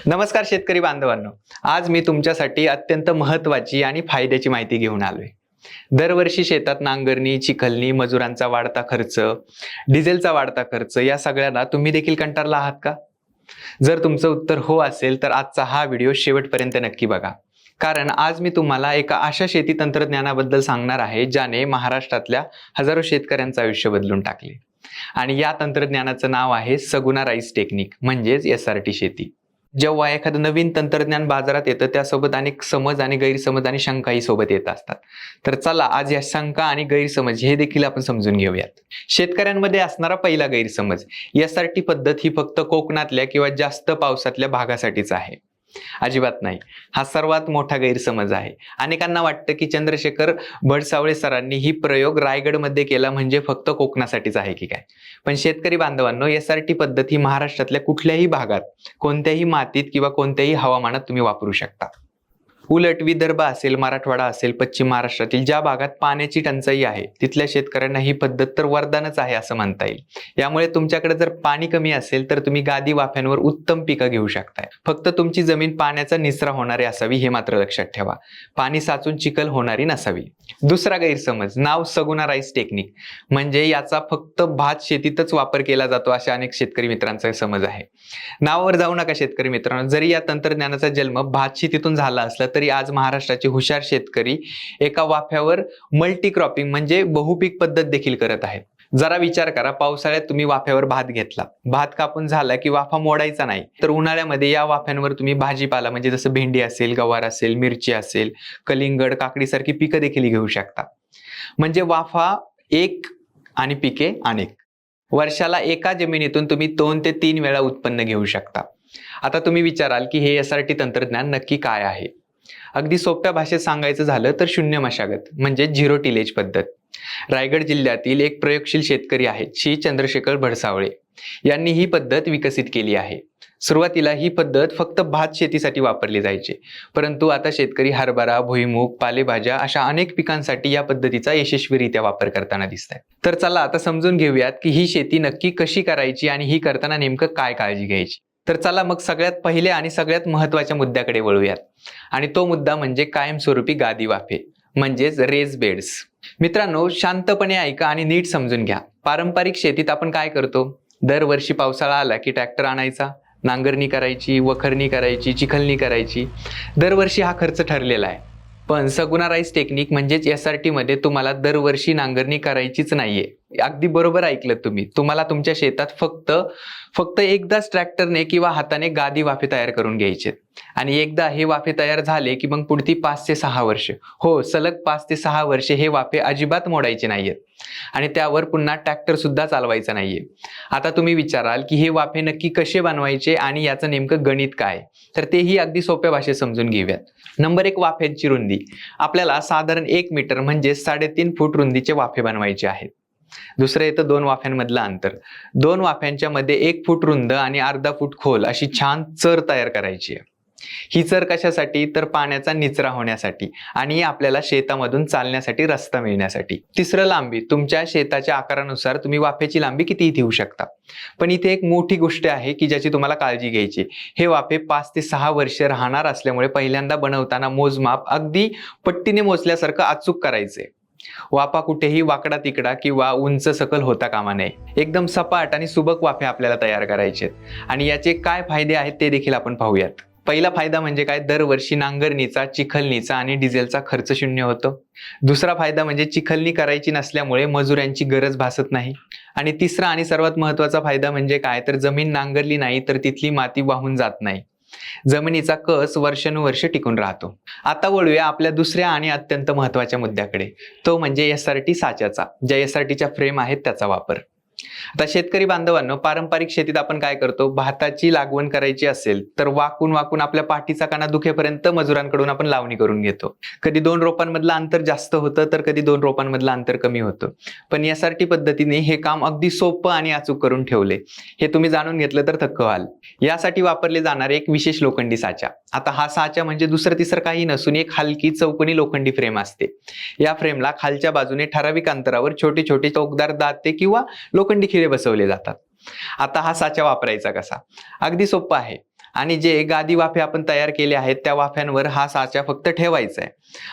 नमस्कार शेतकरी बांधवांनो, आज मी तुमच्यासाठी अत्यंत महत्त्वाची आणि फायद्याची माहिती घेऊन आलोय. दरवर्षी शेतात नांगरणी, चिखलणी, मजुरांचा वाढता खर्च, डिझेलचा वाढता खर्च या सगळ्यांना तुम्ही देखील कंटाळला आहात का? जर तुमचं उत्तर हो असेल तर आजचा हा व्हिडिओ शेवटपर्यंत नक्की बघा. कारण आज मी तुम्हाला एका अशा शेती तंत्रज्ञानाबद्दल सांगणार आहे ज्याने महाराष्ट्रातल्या हजारो शेतकऱ्यांचं आयुष्य बदलून टाकले. आणि या तंत्रज्ञानाचं नाव आहे सगुना राईस टेक्निक म्हणजेच SRT शेती. जेव्हा एखादं नवीन तंत्रज्ञान बाजारात येतं त्यासोबत अनेक समज आणि गैरसमज आणि शंकाही सोबत येत असतात. तर चला आज या शंका आणि गैरसमज हे देखील आपण समजून घेऊयात. शेतकऱ्यांमध्ये असणारा पहिला गैरसमज, SRT पद्धत ही फक्त कोकणातल्या किंवा जास्त पावसातल्या भागासाठीच आहे. अजिबात नाही. हा सर्वात मोठा गैरसमज आहे. अनेकांना वाटतं की चंद्रशेखर भडसावळे सरांनी ही प्रयोग रायगडमध्ये केला म्हणजे फक्त कोकणासाठीच आहे की काय. पण शेतकरी बांधवांनो, SRT पद्धत ही महाराष्ट्रातल्या कुठल्याही भागात, कोणत्याही मातीत किंवा कोणत्याही हवामानात तुम्ही वापरू शकता. उलट विदर्भ असेल, मराठवाडा असेल, पश्चिम महाराष्ट्रातील ज्या भागात पाण्याची टंचाई आहे तिथल्या शेतकऱ्यांना ही पद्धत तर वरदानच आहे असं म्हणता येईल. यामुळे तुमच्याकडे जर पाणी कमी असेल तर तुम्ही गादी वाफ्यांवर उत्तम पिकं घेऊ शकताय. फक्त तुमची जमीन पाण्याचा निचरा होणारी असावी हे मात्र लक्षात ठेवा. पाणी साचून चिखल होणारी नसावी. दुसरा गैरसमज, नाव सगुना राईस टेक्निक म्हणजे याचा फक्त भात शेतीतच वापर केला जातो अशा अनेक शेतकरी मित्रांचा समज आहे. नावावर जाऊ नका शेतकरी मित्रांनो. जरी या तंत्रज्ञानाचा जन्म भात शेतीतून झाला असला तरी आज महाराष्ट्राचे हुशार शेतकरी एका वाफ्यावर मल्टी क्रॉपिंग म्हणजे बहुपीक पद्धत देखील करत आहेत. जरा विचार करा, पावसाळ्यात तुम्ही वाफ्यावर भात घेतला, भात कापून झाला की वाफा मोडायचा नाही, तर उन्हाळ्यामध्ये या वाफ्यांवर तुम्ही भाजीपाला म्हणजे जसं भेंडी असेल, गवार असेल, मिरची असेल, कलिंगड, काकडीसारखी पिकं देखील घेऊ शकता. म्हणजे वाफा एक आणि पिके अनेक. वर्षाला एका जमिनीतून तुम्ही 2 ते 3 वेळा उत्पन्न घेऊ शकता. आता तुम्ही विचाराल की हे SRT तंत्रज्ञान नक्की काय आहे? अगदी सोप्या भाषेत सांगायचं झालं तर शून्य मशागत म्हणजे झिरो टिलेज पद्धत. रायगड जिल्ह्यातील एक प्रयोगशील शेतकरी आहेत श्री चंद्रशेखर भडसावळे यांनी ही पद्धत विकसित केली आहे. सुरुवातीला ही पद्धत फक्त भात शेतीसाठी वापरली जायची, परंतु आता शेतकरी हरभरा, भुईमूग, पालेभाज्या अशा अनेक पिकांसाठी या पद्धतीचा यशस्वीरित्या वापर करताना दिसत आहे. तर चला आता समजून घेऊयात की ही शेती नक्की कशी करायची आणि ही करताना नेमकं काय काळजी घ्यायची. तर चला मग सगळ्यात पहिले आणि सगळ्यात महत्त्वाच्या मुद्द्याकडे वळूयात. आणि तो मुद्दा म्हणजे कायमस्वरूपी गादी वाफे म्हणजेच रेज बेड्स. मित्रांनो, शांतपणे ऐका आणि नीट समजून घ्या. पारंपरिक शेतीत आपण काय करतो? दरवर्षी पावसाळा आला की ट्रॅक्टर आणायचा, नांगरणी करायची, वखरणी करायची, चिखलणी करायची. दरवर्षी हा खर्च ठरलेला आहे. पण सगुना राईस टेक्निक म्हणजेच SRT मध्ये तुम्हाला दरवर्षी नांगरणी करायचीच नाहीये. अगदी बरोबर ऐकलं तुम्ही. तुम्हाला तुमच्या शेतात फक्त एकदाच ट्रॅक्टरने किंवा हाताने गादी वाफे तयार करून घ्यायचे. आणि एकदा हे वाफे तयार झाले की मग पुढची 5 ते 6 वर्ष, हो सलग 5 ते 6 वर्षे हे वाफे अजिबात मोडायचे नाहीयेत. आणि त्यावर पुन्हा ट्रॅक्टर सुद्धा चालवायचा नाहीये. आता तुम्ही विचाराल की हे वाफे नक्की कसे बनवायचे आणि याचं नेमकं गणित काय? तर तेही अगदी सोप्या भाषेत समजून घेऊयात. नंबर 1, वाफ्यांची रुंदी. आपल्याला साधारण 1 मीटर म्हणजे 3.5 फूट रुंदीचे वाफे बनवायचे आहेत. दुसरं येतं 2 वाफ्यांमधलं अंतर. 2 वाफ्यांच्या मध्ये 1 फूट रुंद आणि अर्धा फूट खोल अशी छान चर तयार करायची आहे. ही चर कशासाठी? तर पाण्याचा निचरा होण्यासाठी आणि आपल्याला शेतामधून चालण्यासाठी रस्ता मिळण्यासाठी. तिसरं, लांबी. तुमच्या शेताच्या आकारानुसार तुम्ही वाफेची लांबी कितीही ठेवू शकता. पण इथे एक मोठी गोष्ट आहे की ज्याची तुम्हाला काळजी घ्यायची. हे वाफे 5 ते 6 वर्ष राहणार असल्यामुळे पहिल्यांदा बनवताना मोजमाप अगदी पट्टीने मोजल्यासारखं अचूक करायचे. वाफा कुठेही वाकडा तिकडा किंवा उंच सकल होता कामा नये. एकदम सपाट आणि सुबक वाफे आपल्याला तयार करायचे. आणि याचे काय फायदे आहेत ते देखील आपण पाहूयात. पहिला फायदा म्हणजे काय? दरवर्षी नांगरणीचा, चिखलणीचा आणि डिझेलचा खर्च शून्य होतो. दुसरा फायदा म्हणजे चिखलणी करायची नसल्यामुळे मजुरांची गरज भासत नाही. आणि तिसरा आणि सर्वात महत्त्वाचा फायदा म्हणजे काय? तर जमीन नांगरली नाही तर तिथली माती वाहून जात नाही. जमिनीचा कस वर्षानुवर्ष टिकून राहतो. आता वळूया आपल्या दुसऱ्या आणि अत्यंत महत्त्वाच्या मुद्द्याकडे. तो म्हणजे SRT साच्याचा, ज्या SRTच्या फ्रेम आहेत त्याचा वापर. आता शेतकरी बांधवांनो, पारंपरिक शेतीत आपण काय करतो? भाताची लागवड करायची असेल तर वाकून वाकून आपल्या पाठीचा कणा दुखेपर्यंत मजुरांकडून आपण लावणी करून घेतो. कधी 2 रोपांमधलं अंतर जास्त होतं तर कधी 2 रोपांमधलं अंतर कमी होतं. पण SRT पद्धतीने हे काम अगदी सोपं आणि अचूक करून ठेवले. हे तुम्ही जाणून घेतलं तर थक्क व्हाल. यासाठी वापरले जाणारे एक विशेष लोखंडी साचा. आता हा साचा म्हणजे दुसरं तिसरं काही नसून एक हलकी चौकोनी लोखंडी फ्रेम असते. या फ्रेमला खालच्या बाजूने ठराविक अंतरावर छोटे छोटे टोकदार दाते किंवा लोखंडी खिळे बसवले जातात. आता हा साचा वापरायचा कसा? अगदी सोपं आहे. आणि जे गादी वाफे आपण तयार केले आहेत त्या वाफ्यांवर हा साचा फक्त ठेवायचा आहे.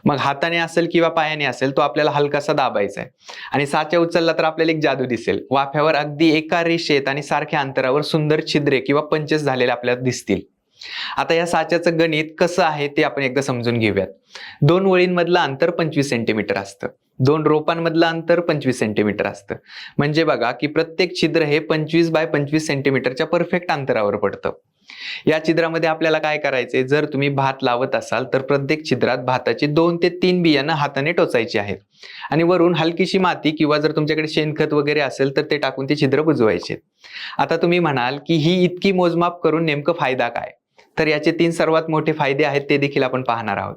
मग हाताने असेल किंवा पायाने असेल तो आपल्याला हलकासा दाबायचा आहे आणि साचा उचलला तर आपल्याला एक जादू दिसेल. वाफ्यावर अगदी एका रेषेत आणि सारख्या अंतरावर सुंदर छिद्रे किंवा पंचेस झालेले आपल्याला दिसतील. आता या साच्याचं गणित कसं आहे ते आपण एकदा समजून घेऊयात. 2 ओळींमधलं अंतर 25 सेंटीमीटर असतं. 2 रोपांमधलं अंतर 25 सेंटीमीटर असतं. म्हणजे बघा की प्रत्येक छिद्र हे 25 बाय 25 सेंटीमीटरच्या परफेक्ट अंतरावर पडतं. या छिद्रामध्ये आपल्याला काय करायचे, जर तुम्ही भात लावत असाल तर प्रत्येक छिद्रात भाताची 2 ते 3 बियाणं हाताने टोचायची आहेत आणि वरून हलकीशी माती किंवा जर तुमच्याकडे शेणखत वगैरे असेल तर ते टाकून ते छिद्र बुजवायचे. आता तुम्ही म्हणाल की ही इतकी मोजमाप करून नेमकं फायदा काय? तर याचे 3 सर्वात मोठे फायदे आहेत ते देखील आपण पाहणार आहोत.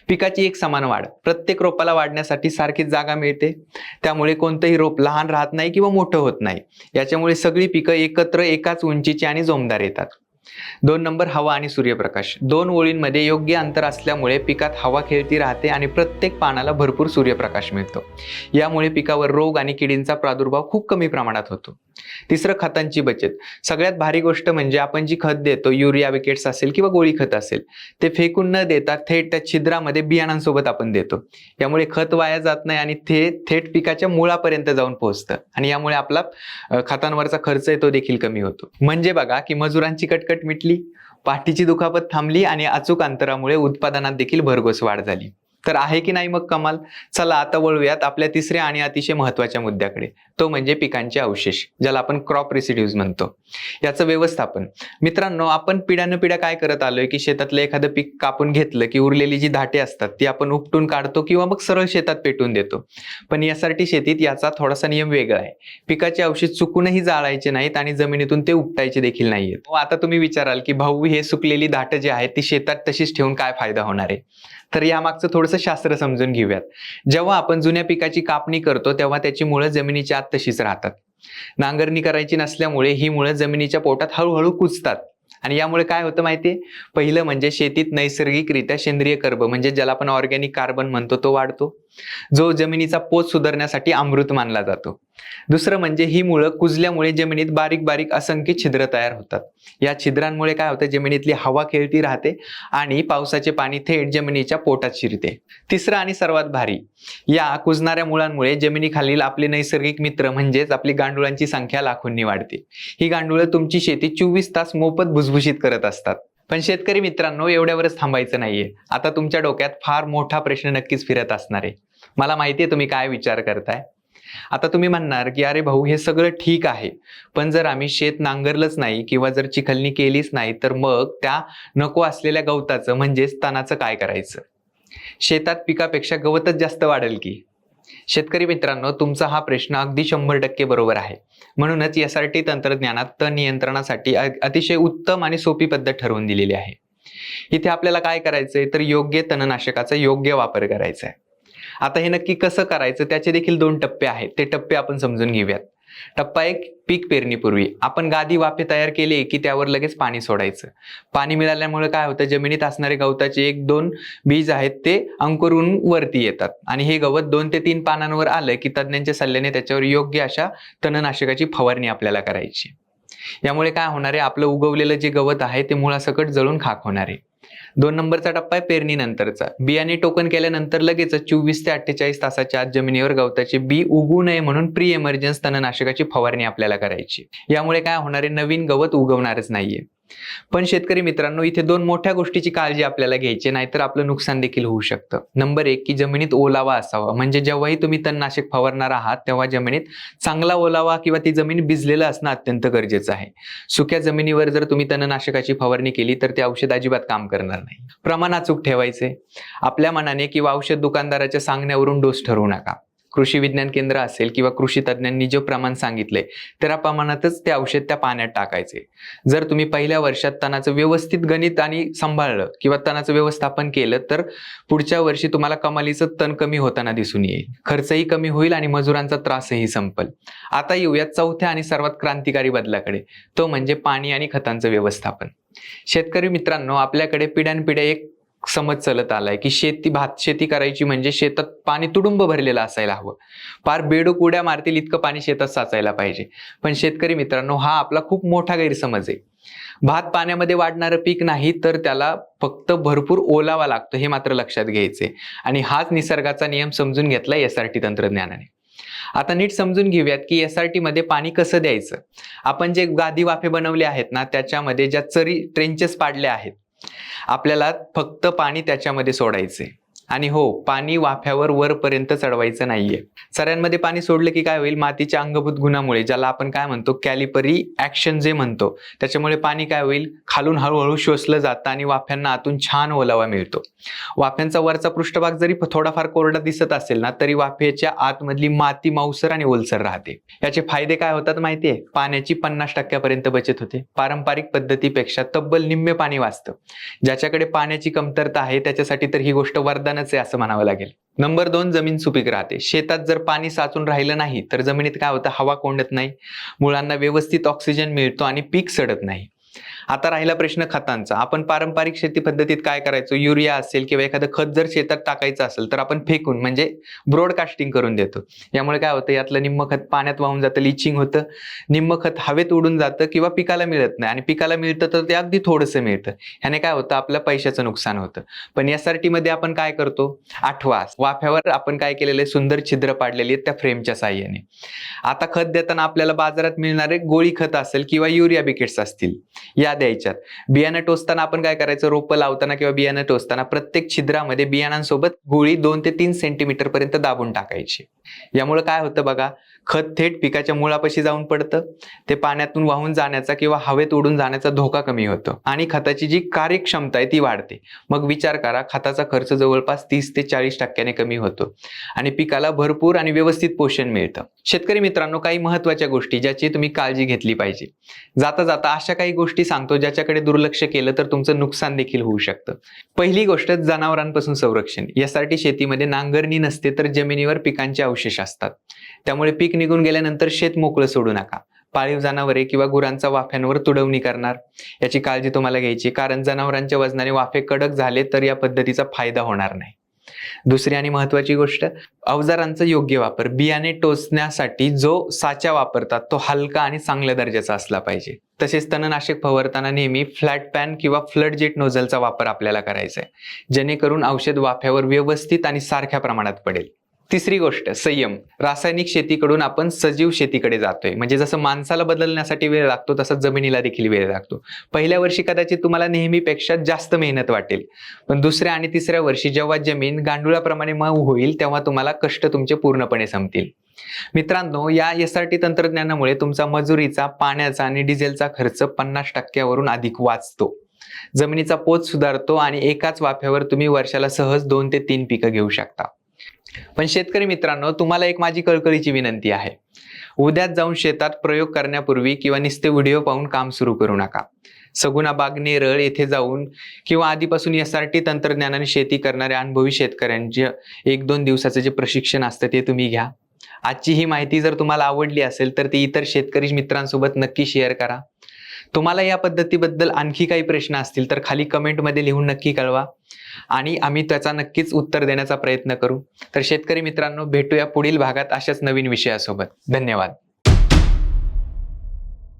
पिकाची एक समान वाढ, प्रत्येक रोपाला वाढण्यासाठी सारखीच जागा मिळते, त्यामुळे कोणतंही रोप लहान राहत नाही किंवा मोठं होत नाही. याच्यामुळे सगळी पिकं एकत्र एकाच उंचीची आणि जोमदार येतात. 2 नंबर हवा आणि सूर्यप्रकाश. 2 ओळींमध्ये योग्य अंतर असल्यामुळे पिकात हवा खेळती राहते आणि प्रत्येक पानाला भरपूर सूर्यप्रकाश मिळतो. यामुळे पिकावर रोग आणि किडींचा प्रादुर्भाव खूप कमी प्रमाणात होतो. तिसरं, खतांची बचत. सगळ्यात भारी गोष्ट म्हणजे आपण जी खत देतो, युरिया विकेट्स असेल किंवा गोळी खत असेल, ते फेकून न देता थेट त्या छिद्रामध्ये बियाणांसोबत आपण देतो. यामुळे खत वाया जात नाही आणि ते थेट पिकाच्या मुळापर्यंत जाऊन पोहोचतं आणि यामुळे आपला खतांवरचा खर्च आहे तो देखील कमी होतो. म्हणजे बघा की मजुरांची कटकट मिटली, पाठीची दुखापत थांबली आणि अचूक अंतरामुळे उत्पादनात देखील भरघोस वाढ झाली. तर आहे की नाही मग कमाल? चला आता वळूयात आपल्या तिसऱ्या आणि अतिशय महत्त्वाच्या मुद्द्याकडे, तो म्हणजे पिकांचे अवशेष, ज्याला आपण क्रॉप रेसिड्यूज म्हणतो. याचं व्यवस्थापन. मित्रांनो, आपण पिढ्यानपिढ्या काय करत आलोय की शेतातलं एखादं पीक कापून घेतलं की उरलेली जी धाटे असतात ती आपण उपटून काढतो किंवा मग सरळ शेतात पेटून देतो. पण यासाठी शेतीत याचा थोडासा नियम वेगळा आहे. पिकाचे अवशेष चुकूनही जाळायचे नाहीत आणि जमिनीतून ते उपटायचे देखील नाहीयेत. आता तुम्ही विचाराल की भाऊ, हे सुकलेली धाटं जी आहेत ती शेतात तशीच ठेवून काय फायदा होणार आहे? तर यामागचं थोडंसं शास्त्र समजून घेऊयात. जेव्हा आपण जुन्या पिकाची कापणी करतो तेव्हा त्याची मुळं जमिनीच्या आत तशीच राहतात. नांगरणी करायची नसल्यामुळे ही मुळं जमिनीच्या पोटात हळूहळू कुजतात आणि यामुळे काय होतं माहितीये? पहिलं म्हणजे शेतीत नैसर्गिकरित्या सेंद्रिय कर्ब म्हणजे ज्याला आपण ऑर्गॅनिक कार्बन म्हणतो तो वाढतो, जो जमिनीचा पोत सुधारण्यासाठी अमृत मानला जातो. दुसरं म्हणजे ही मुळं कुजल्यामुळे जमिनीत बारीक बारीक असंख्य छिद्र तयार होतात. या छिद्रांमुळे काय होतं, जमिनीतली हवा खेळती राहते आणि पावसाचे पाणी थेट जमिनीच्या पोटात शिरते. तिसरं आणि सर्वात भारी, या कुजणाऱ्या मुळांमुळे जमिनीखालील आपले नैसर्गिक मित्र म्हणजेच आपली गांडुळांची संख्या लाखोंनी वाढते. ही गांडुळं तुमची शेती 24 तास मोफत भुसभुशीत करत असतात. पण शेतकरी मित्रांनो, एवढ्यावरच थांबायचं नाहीये. आता तुमच्या डोक्यात फार मोठा प्रश्न नक्कीच फिरत असणार आहे. मला माहितीये तुम्ही काय विचार करताय. आता तुम्ही म्हणणार की अरे भाऊ, हे सगळं ठीक आहे, पण जर आम्ही शेत नांगरलंच नाही किंवा जर चिखलणी केलीच नाही तर मग त्या नको असलेल्या गवताचं म्हणजेच तणाचं काय करायचं? शेतात पिकापेक्षा गवतच जास्त वाढेल की? शेतकरी मित्रांनो, तुमचा हा प्रश्न अगदी 100% बरोबर आहे. म्हणूनच SRT तंत्रज्ञानात तण नियंत्रणासाठी अतिशय उत्तम आणि सोपी पद्धत ठरवून दिलेली आहे. इथे आपल्याला काय करायचंय तर योग्य तणनाशकाचा योग्य वापर करायचा आहे. आता हे नक्की कसं करायचं त्याचे देखील 2 टप्पे आहेत. ते टप्पे आपण समजून घेऊयात. टप्पा 1, पीक पेरणीपूर्वी आपण गादी वाफे तयार केले की त्यावर लगेच पाणी सोडायचं. पाणी मिळाल्यामुळे काय होतं, जमिनीत असणारे गवताचे 1-2 बीज आहेत ते अंकुरून वरती येतात आणि हे गवत 2 ते 3 पानांवर आलं की तज्ञांच्या सल्ल्याने त्याच्यावर योग्य अशा तणनाशकाची फवारणी आपल्याला करायची. यामुळे काय होणार आहे, आपलं उगवलेलं जे गवत आहे ते मुळासकट जळून खाक होणार आहे. 2 नंबरचा टप्पा आहे पेरणीनंतरचा. बियाणे टोकन केल्यानंतर लगेच 24 ते 48 तासाच्या आत जमिनीवर गवताचे बी उगू नये म्हणून प्री एमर्जन्स तणनाशकाची फवारणी आपल्याला करायची. यामुळे काय होणार आहे, नवीन गवत उगवणारच नाहीये. पण शेतकरी मित्रांनो, इथे 2 मोठ्या गोष्टीची काळजी आपल्याला घ्यायची, नाहीतर आपलं नुकसान देखील होऊ शकतं. नंबर 1 की जमिनीत ओलावा असावा. म्हणजे जेव्हाही तुम्ही तणनाशक फवारणार आहात तेव्हा जमिनीत चांगला ओलावा किंवा ती जमीन भिजलेलं असणं अत्यंत गरजेचं आहे. सुक्या जमिनीवर जर तुम्ही तणनाशकाची फवारणी केली तर ते औषध अजिबात काम करणार नाही. प्रमाण अचूक ठेवायचे. आपल्या मनाने किंवा औषध दुकानदाराच्या सांगण्यावरून डोस ठरवू नका. कृषी विज्ञान केंद्र असेल किंवा कृषी तज्ञांनी जे प्रमाण सांगितलंय त्या प्रमाणातच ते औषध त्या पाण्यात टाकायचे. जर तुम्ही पहिल्या वर्षात तणाचं व्यवस्थित गणित आणि सांभाळलं किंवा तणाचं व्यवस्थापन केलं तर पुढच्या वर्षी तुम्हाला कमालीचं तण कमी होताना दिसून येईल. खर्चही कमी होईल आणि मजुरांचा त्रासही संपेल. आता येऊयात चौथ्या आणि सर्वात क्रांतिकारी बदलाकडे, तो म्हणजे पाणी आणि खतांचं व्यवस्थापन. शेतकरी मित्रांनो, आपल्याकडे पिढ्यानपिढ्या एक समज चालत आलाय की भात शेती करायची म्हणजे शेतात पाणी तुडुंब भरलेलं असायला हवं, फार बेडूक उड्या मारतील इतकं पाणी शेतात साचायला पाहिजे. पण शेतकरी मित्रांनो, हा आपला खूप मोठा गैरसमज आहे. भात पाण्यामध्ये वाढणारं पीक नाही, तर त्याला फक्त भरपूर ओलावा लागतो, हे मात्र लक्षात घ्यायचे. आणि हाच निसर्गाचा नियम समजून घेतला SRT तंत्रज्ञानाने. आता नीट समजून घेऊयात की SRT मध्ये पाणी कसं द्यायचं. आपण जे गादी वाफे बनवले आहेत ना, त्याच्यामध्ये ज्या ट्रेंचेस पाडले आहेत, आपल्याला फक्त पाणी त्याच्यामध्ये सोडायचे. आणि हो, पाणी वाफ्यावर वरपर्यंत चढवायचं नाहीये. चऱ्यांमध्ये पाणी सोडलं की काय होईल, मातीच्या अंगभूत गुणामुळे, ज्याला आपण काय म्हणतो कॅलिपरी ऍक्शन जे म्हणतो, त्याच्यामुळे पाणी काय होईल, खालून हळूहळू शोषलं जातं आणि वाफ्यांना आतून छान ओलावा मिळतो. वाफ्यांचा वरचा पृष्ठभाग जरी थोडाफार कोरडा दिसत असेल ना, तरी वाफेच्या आतमधली माती माऊसर आणि ओलसर राहते. याचे फायदे काय होतात माहितीये? पाण्याची 50% बचत होते. पारंपरिक पद्धतीपेक्षा तब्बल निम्मे पाणी वाचतं. ज्याच्याकडे पाण्याची कमतरता आहे त्याच्यासाठी तर ही गोष्ट वरदानच आहे असं म्हणावं लागेल. नंबर 2, जमीन सुपीक राहते. शेतात जर पाणी साचून राहिलं नाही तर जमिनीत काय होतं, हवा कोंडत नाही, मुळांना व्यवस्थित ऑक्सिजन मिळतो आणि पीक सडत नाही. आता राहिला प्रश्न खतांचा. आपण पारंपरिक शेती पद्धतीत काय करायचो, युरिया असेल किंवा एखादं खत जर शेतात टाकायचं असेल तर आपण फेकून म्हणजे ब्रॉडकास्टिंग करून देतो. यामुळे काय होतं, यातलं निम्म खत पाण्यात वाहून जातं, लिचिंग होतं, निम्म खत हवेत उडून जातं किंवा पिकाला मिळत नाही, आणि पिकाला मिळतं तर ते अगदी थोडंसं मिळतं. ह्याने काय होतं, आपल्या पैशाचं नुकसान होतं. पण SRT मध्ये आपण काय करतो, आठवा, वाफ्यावर आपण काय केलेलं, सुंदर छिद्र पाडलेली आहेत त्या फ्रेमच्या साहाय्याने. आता खत देताना आपल्याला बाजारात मिळणारे गोळी खत असेल किंवा युरिया बिकेट्स असतील, या द्यायच्यात. बियाणं टोचताना आपण काय करायचं, रोपं लावताना किंवा बियाणं टोचताना प्रत्येक छिद्रामध्ये बियाणांसोबत गोळी 2 ते 3 सेंटीमीटर पर्यंत दाबून टाकायची. यामुळे काय होतं बघा, खत थेट पिकाच्या मुळापाशी जाऊन पडतं, ते पाण्यातून वाहून जाण्याचा किंवा हवेत उडून जाण्याचा धोका कमी होतो आणि खताची जी कार्यक्षमता आहे ती वाढते. मग विचार करा, खताचा खर्च जवळपास 30 ते 40% कमी होतो आणि पिकाला भरपूर आणि व्यवस्थित पोषण मिळतं. शेतकरी मित्रांनो, काही महत्वाच्या गोष्टी ज्याची तुम्ही काळजी घेतली पाहिजे. जाता जाता अशा काही गोष्टी सांगतो ज्याच्याकडे दुर्लक्ष केलं तर तुमचं नुकसान देखील होऊ शकतं. पहिली गोष्ट, जनावरांपासून संरक्षण. यासाठी शेतीमध्ये नांगरणी नसते तर जमिनीवर पिकांचे अवशेष असतात. त्यामुळे पीक निघून गेल्यानंतर शेत मोकळं सोडू नका. पाळीव जनावरे किंवा गुरांचा वाफ्यांवर तुडवणी करणार, याची काळजी तुम्हाला घ्यायची, कारण जनावरांच्या वजनाने वाफे कडक झाले तर या पद्धतीचा फायदा होणार नाही. दुसरी आणि महत्वाची गोष्ट, अवजारांचा योग्य वापर. बियाणे टोचण्यासाठी जो साचा वापरतात तो हलका आणि चांगल्या दर्जाचा असला पाहिजे. तसेच तणनाशक फवारताना नेहमी फ्लॅट पॅन किंवा फ्लड जेट नोझलचा वापर आपल्याला करायचा आहे, जेणेकरून औषध वाफ्यावर व्यवस्थित आणि सारख्या प्रमाणात पडेल. तिसरी गोष्ट, संयम. रासायनिक शेतीकडून आपण सजीव शेतीकडे जातोय, म्हणजे जसं माणसाला बदलण्यासाठी वेळ लागतो तसं जमिनीला देखील वेळ लागतो. पहिल्या वर्षी कदाचित तुम्हाला नेहमीपेक्षा जास्त मेहनत वाटेल, पण दुसऱ्या आणि तिसऱ्या वर्षी जेव्हा जमीन गांडुळाप्रमाणे मऊ होईल तेव्हा तुम्हाला कष्ट तुमचे पूर्णपणे संपतील. मित्रांनो, या SRT तंत्रज्ञानामुळे तुमचा मजुरीचा, पाण्याचा आणि डिझेलचा खर्च 50% अधिक वाचतो. जमिनीचा पोत सुधारतो आणि एकाच वाफ्यावर तुम्ही वर्षाला सहज 2 ते 3 पिकं घेऊ शकता. पण शेतकरी मित्रांनो, तुम्हाला एक माझी कळकळीची विनंती आहे. उद्याच जाऊन शेतात प्रयोग करण्यापूर्वी किंवा नुसते व्हिडिओ पाहून काम सुरू करू नका. सगुणाबाग, नेरळ येथे जाऊन किंवा आधीपासून SRT तंत्रज्ञानाने शेती करणाऱ्या अनुभवी शेतकऱ्यांचे 1-2 दिवसाचे जे प्रशिक्षण असतं ते तुम्ही घ्या. आजची ही माहिती जर तुम्हाला आवडली असेल तर ती इतर शेतकरी मित्रांसोबत नक्की शेअर करा. तुम्हाला या पद्धतीबद्दल आणखी काही प्रश्न असतील तर खाली कमेंटमध्ये लिहून नक्की कळवा आणि आम्ही त्याचा नक्कीच उत्तर देण्याचा प्रयत्न करू. तर शेतकरी मित्रांनो, भेटूया पुढील भागात अशाच नवीन विषयासोबत. धन्यवाद.